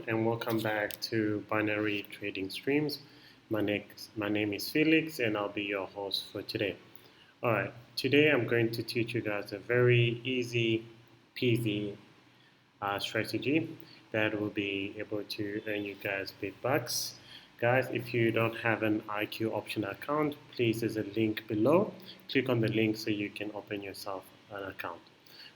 and welcome back to Binary Trading Streams. My name is Felix and I'll be your host for today. Alright, today I'm going to teach you guys a very easy peasy strategy that will be able to earn you guys big bucks. Guys, if you don't have an IQ option account, please there's a link below. Click on the link so you can open yourself an account.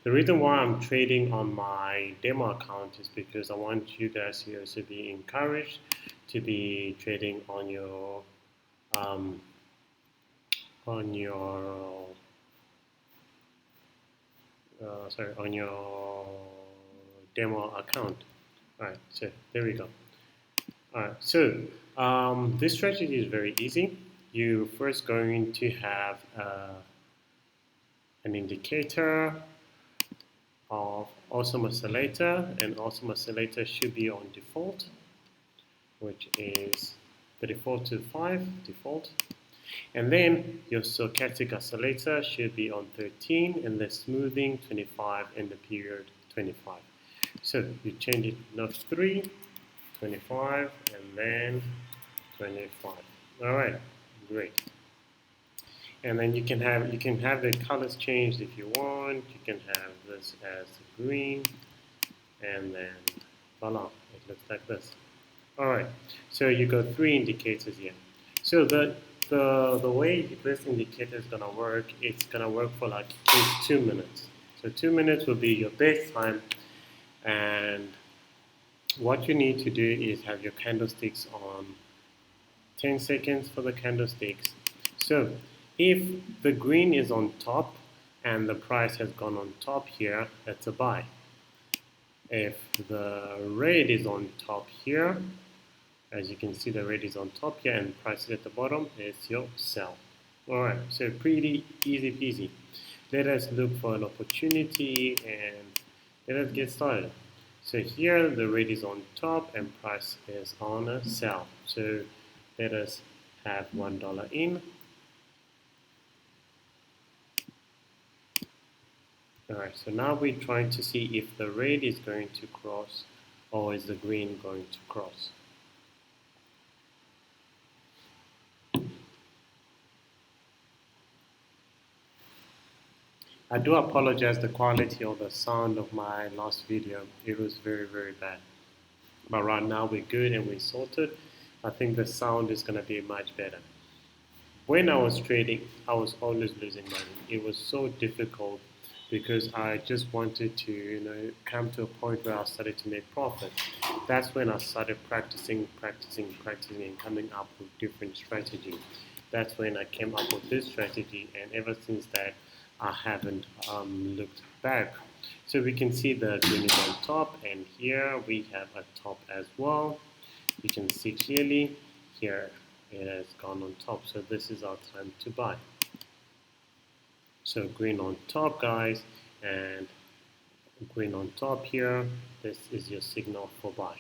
The reason why I'm trading on my demo account is because I want you guys here to be encouraged to be trading on your um, on your on your demo account. All right, so there we go. All right, so this strategy is very easy. You first going to have an indicator of awesome oscillator, and awesome oscillator should be on default, which is the default to 5 default, and then your stochastic oscillator should be on 13 and the smoothing 25 and the period 25. So you change it not 3, 25 and then 25. All right, great. And then you can have the colors changed if you want. You can have this as green, and then voila, it looks like this. All right, so you got 3 indicators here. So the way this indicator is gonna work, it's gonna work for like 2 minutes. So 2 minutes will be your best time, and what you need to do is have your candlesticks on 10 seconds for the candlesticks. So if the green is on top and the price has gone on top here, that's a buy. If the red is on top here, as you can see the red is on top here and price is at the bottom, it's your sell. Alright, so pretty easy peasy. Let us look for an opportunity and let us get started. So here the red is on top and price is on a sell. So let us have $1 in. Alright, so now we're trying to see if the red is going to cross or is the green going to cross. I do apologize the quality of the sound of my last video. It was very, very bad. But right now we're good and we're sorted. I think the sound is going to be much better. When I was trading, I was always losing money. It was so difficult because I just wanted to, come to a point where I started to make profit. That's when I started practicing, and coming up with different strategies. That's when I came up with this strategy, and ever since that, I haven't looked back. So we can see the green is on top, and here we have a top as well. You can see clearly here it has gone on top. So this is our time to buy. So green on top, guys, and green on top here. This is your signal for buy.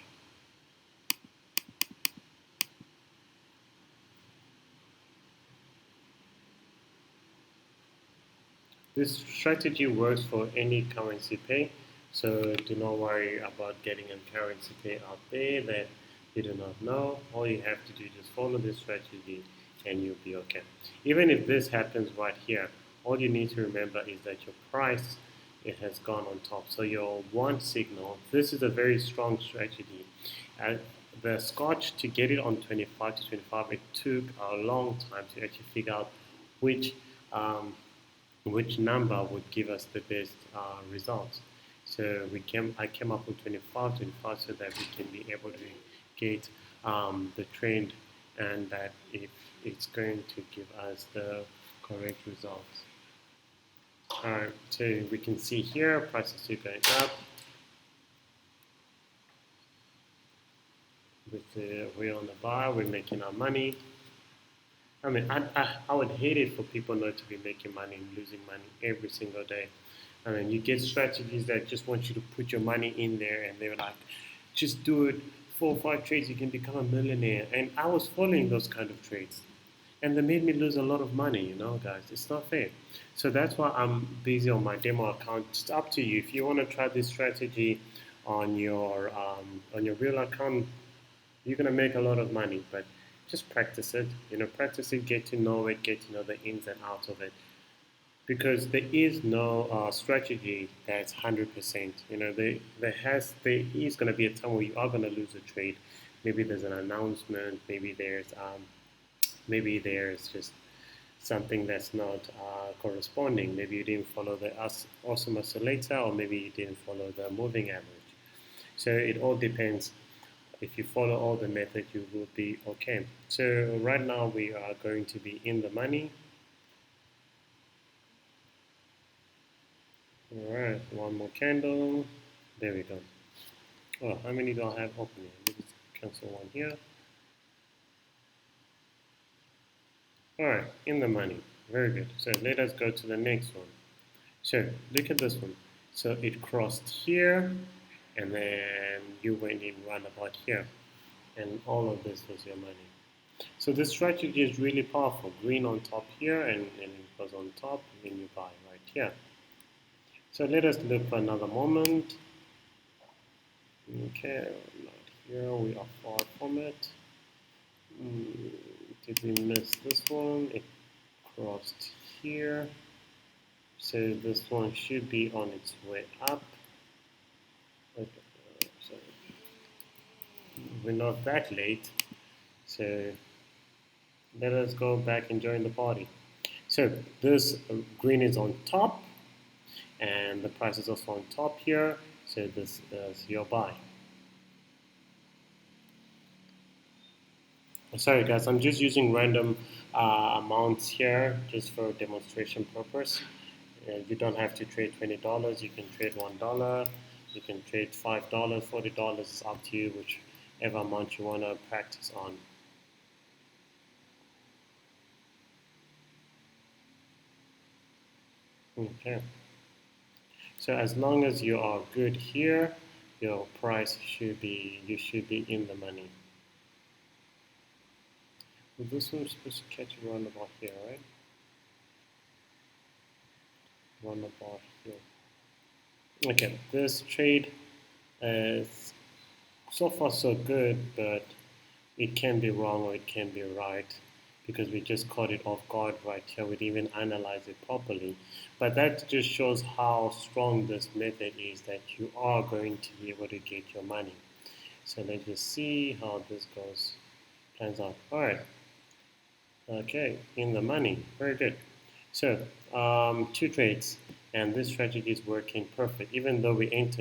This strategy works for any currency pair, so do not worry about getting a currency pair out there that you do not know. All you have to do is just follow this strategy and you'll be okay. Even if this happens right here, all you need to remember is that your price, it has gone on top. So your one signal, this is a very strong strategy. The Scotch, to get it on 25 to 25, it took a long time to actually figure out which number would give us the best results. So I came up with 25 so that we can be able to get the trend, and that if it's going to give us the correct results. Alright, so we can see here prices are going up. We're on the buy, we're making our money. I mean, I would hate it for people not to be making money and losing money every single day. I mean, you get strategies that just want you to put your money in there, and they're like, just do it, 4 or 5 trades, you can become a millionaire. And I was following those kind of trades, and they made me lose a lot of money, guys. It's not fair. So that's why I'm busy on my demo account. It's up to you. If you want to try this strategy, on your real account, you're gonna make a lot of money. But just practice it. Practice it, get to know it, get to know the ins and outs of it. Because there is no strategy that's 100%. There is going to be a time where you are going to lose a trade. Maybe there's an announcement. Maybe there's just something that's not corresponding. Maybe you didn't follow the awesome oscillator, or maybe you didn't follow the moving average. So it all depends. If you follow all the methods, you will be okay. So right now we are going to be in the money. Alright, one more candle. There we go. Oh, how many do I have open here? Let me cancel one here. Alright, in the money. Very good. So let us go to the next one. So look at this one. So it crossed here, and then you went in roundabout here. And all of this was your money. So this strategy is really powerful. Green on top here, and it goes on top, and then you buy right here. So let us look for another moment. Okay, not here, we are far from it. Did we miss this one? It crossed here. So this one should be on its way up. Okay, so we're not that late. So let us go back and join the party. So this green is on top, and the price is also on top here. So this is your buy. Sorry guys, I'm just using random amounts here just for demonstration purpose. You don't have to trade $20. You can trade $1. You can trade $5, $40. It's up to you, whichever amount you want to practice on. Okay. So as long as you are good here, your price you should be in the money. Well, this one's supposed to catch around about here, right? Around about here. Okay, this trade is so far so good, but it can be wrong or it can be right, because we just caught it off guard right here. We didn't even analyze it properly. But that just shows how strong this method is, that you are going to be able to get your money. So let's just see how this plans out. All right. Okay, in the money. Very good. So 2 trades, and this strategy is working perfect, even though we entered